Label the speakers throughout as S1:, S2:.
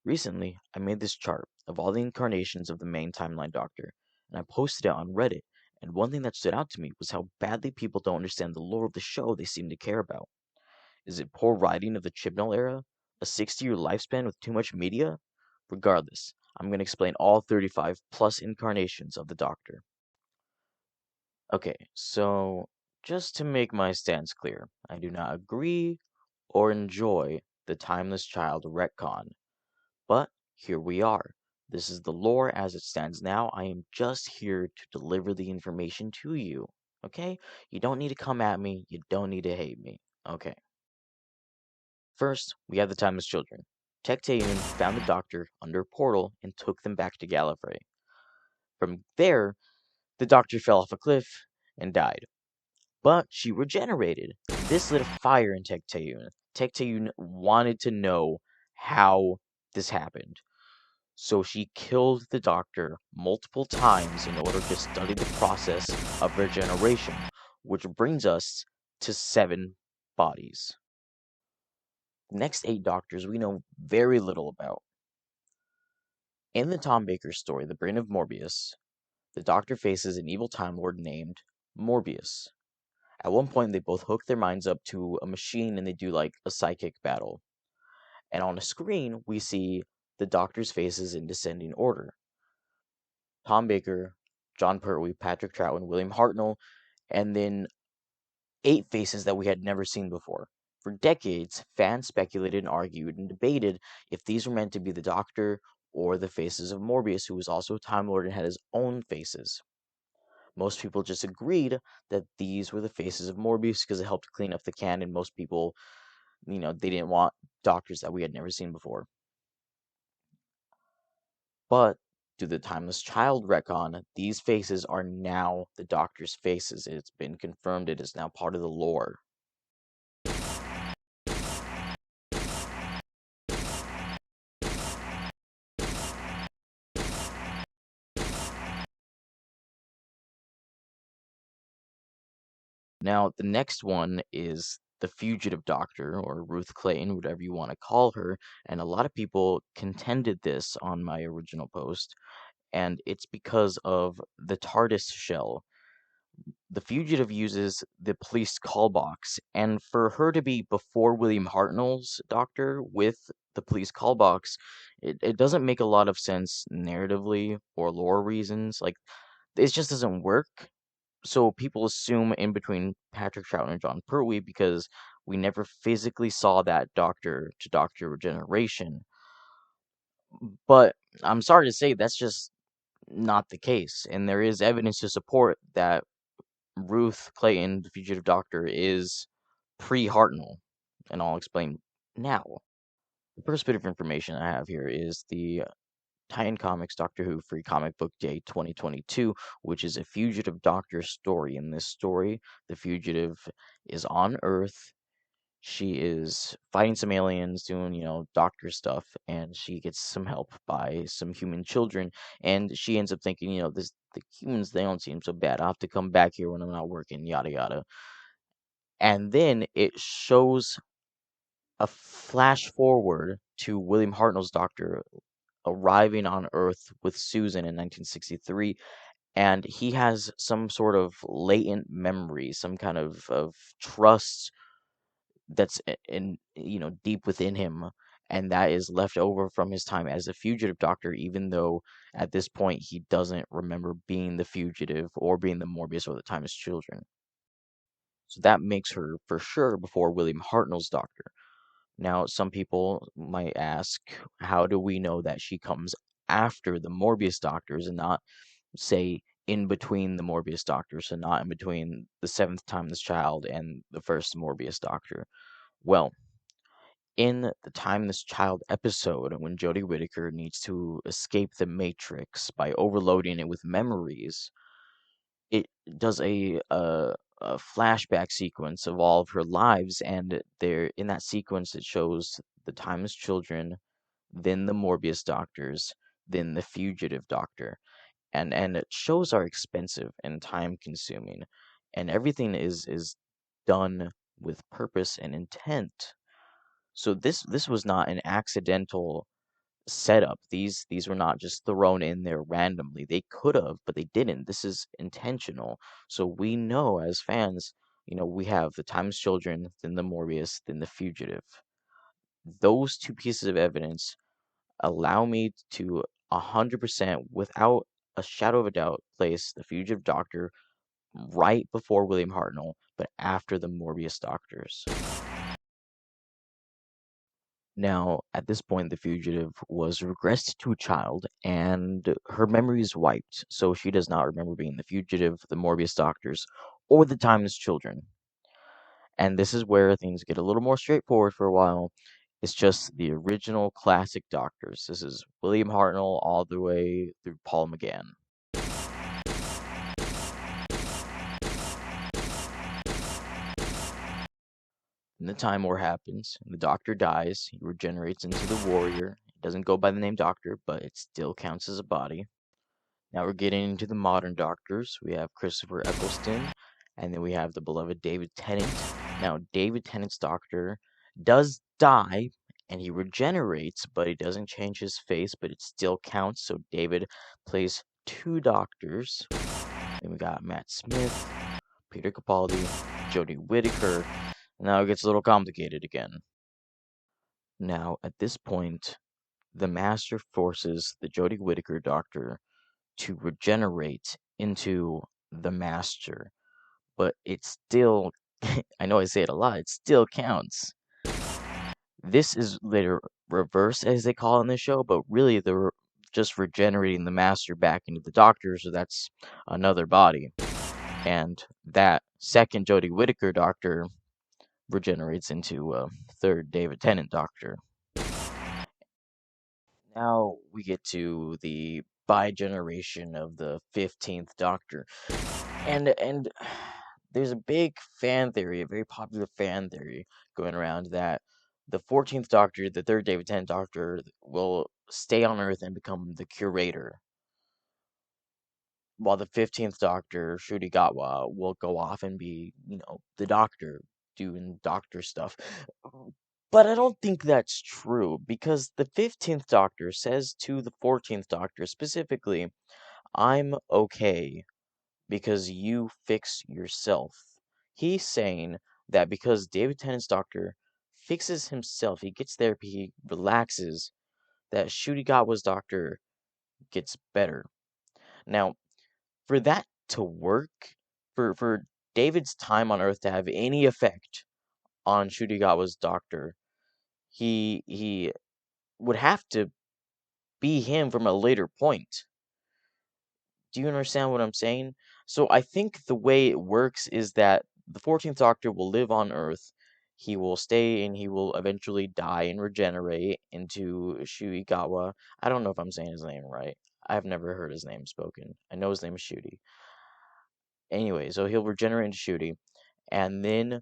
S1: Recently, I made this chart of all the incarnations of the main timeline doctor, and I posted it on Reddit, and one thing that stood out to me was how badly people don't understand the lore of the show they seem to care about. Is it poor writing of the Chibnall era? A 60-year lifespan with too much media? Regardless, I'm going to explain all 35 plus incarnations of the Doctor. Okay, so just to make my stance clear, I do not agree or enjoy the Timeless Child retcon. But here we are. This is the lore as it stands now. I am just here to deliver the information to you. Okay? You don't need to come at me. You don't need to hate me. Okay. First, we have the Timeless Children. Tecteun found the Doctor under a portal and took them back to Gallifrey. From there, the Doctor fell off a cliff and died. But she regenerated. This lit a fire in Tecteun. Tecteun wanted to know how this happened. So she killed the Doctor multiple times in order to study the process of regeneration, which brings us to 7 bodies. The next 8 Doctors we know very little about. In the Tom Baker story, The Brain of Morbius, the Doctor faces an evil Time Lord named Morbius. At one point, they both hook their minds up to a machine and they do like a psychic battle. And on a screen, we see the Doctor's faces in descending order. Tom Baker, Jon Pertwee, Patrick Troughton, William Hartnell, and then 8 faces that we had never seen before. For decades, fans speculated and argued and debated if these were meant to be the Doctor or the faces of Morbius, who was also a Time Lord and had his own faces. Most people just agreed that these were the faces of Morbius because it helped clean up the canon. Most people, they didn't want Doctors that we had never seen before. But due to the Timeless Child retcon, these faces are now the Doctor's faces. It's been confirmed. It is now part of the lore. Now, the next one is the Fugitive Doctor, or Ruth Clayton, whatever you want to call her, and a lot of people contended this on my original post, and it's because of the TARDIS shell. The Fugitive uses the police call box, and for her to be before William Hartnell's Doctor with the police call box, it doesn't make a lot of sense narratively or lore reasons. Like, it just doesn't work. So people assume in between Patrick Troughton and Jon Pertwee because we never physically saw that Doctor to Doctor regeneration. But I'm sorry to say that's just not the case, and there is evidence to support that Ruth Clayton, the Fugitive Doctor, is pre-Hartnell, and I'll explain now. The first bit of information I have here is the Titan Comics Doctor Who Free Comic Book Day 2022, which is a Fugitive Doctor story. In this story, the Fugitive is on Earth. She is fighting some aliens, doing, doctor stuff, and she gets some help by some human children, and she ends up thinking, the humans, they don't seem so bad. I'll have to come back here when I'm not working, yada yada. And then it shows a flash forward to William Hartnell's Doctor arriving on Earth with Susan in 1963, and he has some sort of latent memory, some kind of trust that's in deep within him, and that is left over from his time as a fugitive Doctor, even though at this point he doesn't remember being the fugitive or being the Morbius or the Timeless Children. So that makes her for sure before William Hartnell's Doctor. Now, some people might ask, how do we know that she comes after the Morbius Doctors and not, say, in between the Morbius Doctors, and not in between the 7th Timeless Child and the first Morbius Doctor? Well, in the Timeless Child episode, when Jodie Whittaker needs to escape the Matrix by overloading it with memories, it does a flashback sequence of all of her lives, and there in that sequence it shows the Timeless Children, then the Morbius Doctors, then the Fugitive Doctor, and shows are expensive and time consuming, and everything is done with purpose and intent. So this was not an accidental set up. These were not just thrown in there randomly. They could have, but they didn't. This is intentional. So we know as fans, we have the Times Children, then the Morbius, then the Fugitive. Those two pieces of evidence allow me to 100% without a shadow of a doubt place the Fugitive Doctor right before William Hartnell, but after the Morbius Doctors. Now, at this point, the fugitive was regressed to a child, and her memory is wiped, so she does not remember being the fugitive, the Morbius doctors, or the Timeless Children. And this is where things get a little more straightforward for a while. It's just the original classic doctors. This is William Hartnell all the way through Paul McGann. And the Time War happens, and the Doctor dies. He regenerates into the Warrior. It doesn't go by the name Doctor, but it still counts as a body. Now we're getting into the modern Doctors. We have Christopher Eccleston, and then we have the beloved David Tennant. Now, David Tennant's Doctor does die, and he regenerates, but he doesn't change his face, but it still counts. So David plays two Doctors. Then we got Matt Smith, Peter Capaldi, Jodie Whittaker. Now it gets a little complicated again. Now, at this point, the Master forces the Jodie Whittaker Doctor to regenerate into the Master, but it still, I know I say it a lot, it still counts. This is later reversed, as they call it in the show, but really they're just regenerating the Master back into the Doctor, so that's another body. And that second Jodie Whittaker Doctor regenerates into a third David Tennant Doctor. Now we get to the bi-generation of the 15th Doctor. And there's a big fan theory, a very popular fan theory going around that the 14th Doctor, the third David Tennant Doctor, will stay on Earth and become the curator, while the 15th Doctor, Ncuti Gatwa, will go off and be, the Doctor, doing Doctor stuff. But I don't think that's true, because the 15th Doctor says to the 14th Doctor specifically, I'm okay because you fix yourself. He's saying that because David Tennant's Doctor fixes himself, he gets therapy, he relaxes, that Ncuti Gatwa's Doctor gets better. Now, for that to work, for David's time on Earth to have any effect on Ncuti Gatwa's Doctor, he would have to be him from a later point. Do you understand what I'm saying? So I think the way it works is that the 14th Doctor will live on Earth. He will stay and he will eventually die and regenerate into Ncuti Gatwa. I don't know if I'm saying his name right. I've never heard his name spoken. I know his name is Ncuti. Anyway, so he'll regenerate into Ncuti, and then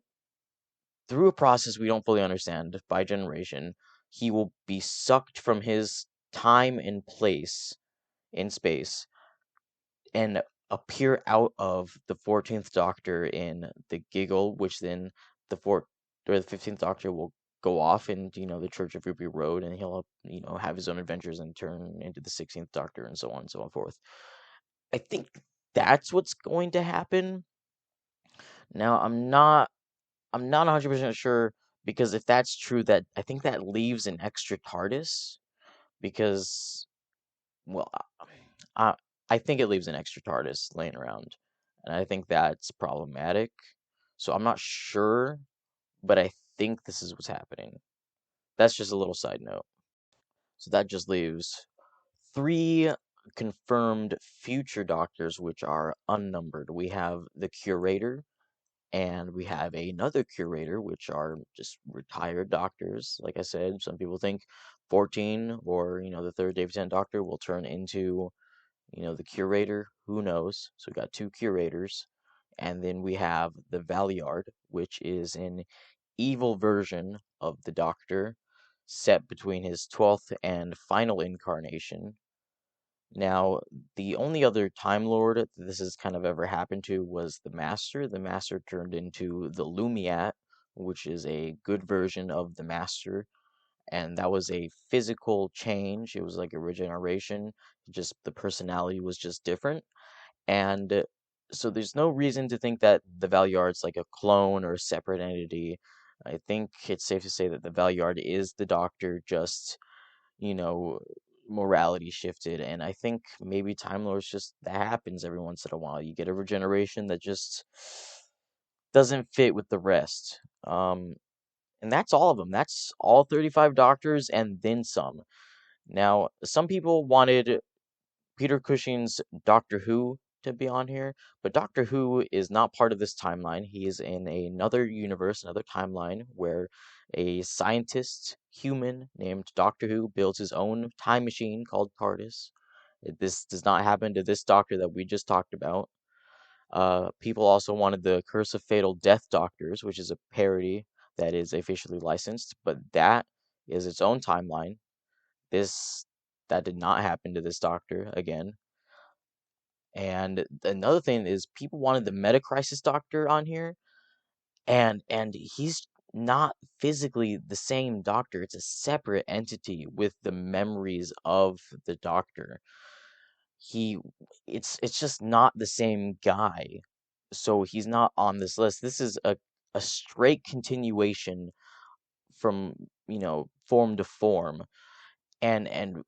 S1: through a process we don't fully understand by generation, he will be sucked from his time and place in space and appear out of the 14th Doctor in the Giggle, which then the 15th Doctor will go off in the Church of Ruby Road, and he'll have his own adventures and turn into the 16th Doctor and so on and so forth. I think that's what's going to happen. Now I'm not 100% sure, because if that's true, that I think that leaves an extra TARDIS, because, well, I I think it leaves an extra TARDIS laying around, and I think that's problematic. So I'm not sure, but I think this is what's happening. That's just a little side note. So that just leaves three confirmed future Doctors, which are unnumbered. We have the Curator, and we have another Curator, which are just retired Doctors. Like I said, some people think 14 or, the third David Tennant Doctor will turn into, the Curator. Who knows? So we got two Curators. And then we have the Valeyard, which is an evil version of the Doctor, set between his 12th and final incarnation. Now, the only other Time Lord that this has kind of ever happened to was the Master. The Master turned into the Lumiat, which is a good version of the Master. and that was a physical change. It was like a regeneration. Just the personality was just different. And so there's no reason to think that the Valuard's like a clone or a separate entity. I think it's safe to say that the Valuard is the Doctor, just, you know, morality shifted. And I think maybe Time Lords, just that happens every once in a while. You get a regeneration that just doesn't fit with the rest. And that's all of them. That's all 35 Doctors and then some. Now, some people wanted Peter Cushing's Doctor Who to be on here, but Doctor Who is not part of this timeline. He is in another universe, another timeline, where a scientist human named Doctor Who builds his own time machine called TARDIS. This does not happen to this Doctor that we just talked about. People also wanted the Curse of Fatal Death Doctors, which is a parody that is officially licensed, but that is its own timeline. This that did not happen to this Doctor again. And another thing is people wanted the Metacrisis Doctor on here, and he's not physically the same Doctor. It's a separate entity with the memories of the Doctor. He it's just not the same guy. So he's not on this list. This is a straight continuation from, form to form. And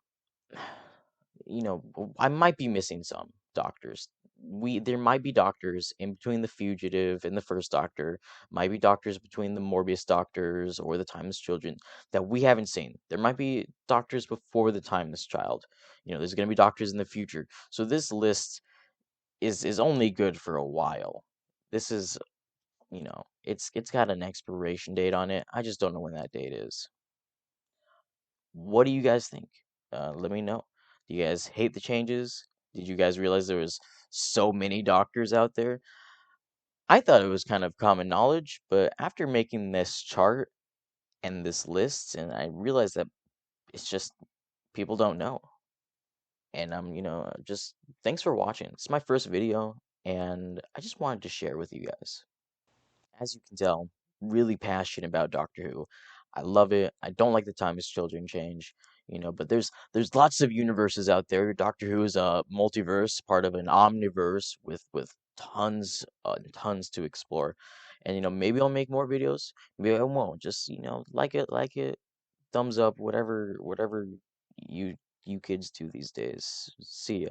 S1: I might be missing some doctors. There might be doctors in between the Fugitive and the First Doctor, might be doctors between the Morbius Doctors or the Timeless Children that we haven't seen. There might be doctors before the Timeless Child. There's going to be doctors in the future. So this list is only good for a while. This is, it's got an expiration date on it. I just don't know when that date is. What do you guys think? Let me know. Do you guys hate the changes? Did you guys realize there was so many doctors out there? I thought it was kind of common knowledge, but after making this chart and this list, and I realized that it's just people don't know. And just thanks for watching. It's my first video, and I just wanted to share with you guys. As you can tell, really passionate about Doctor Who. I love it. I don't like the time as children change, but there's lots of universes out there. Doctor Who is a multiverse, part of an omniverse with tons and tons to explore. And maybe I'll make more videos. Maybe I won't. Just like it, thumbs up, whatever you kids do these days. See ya.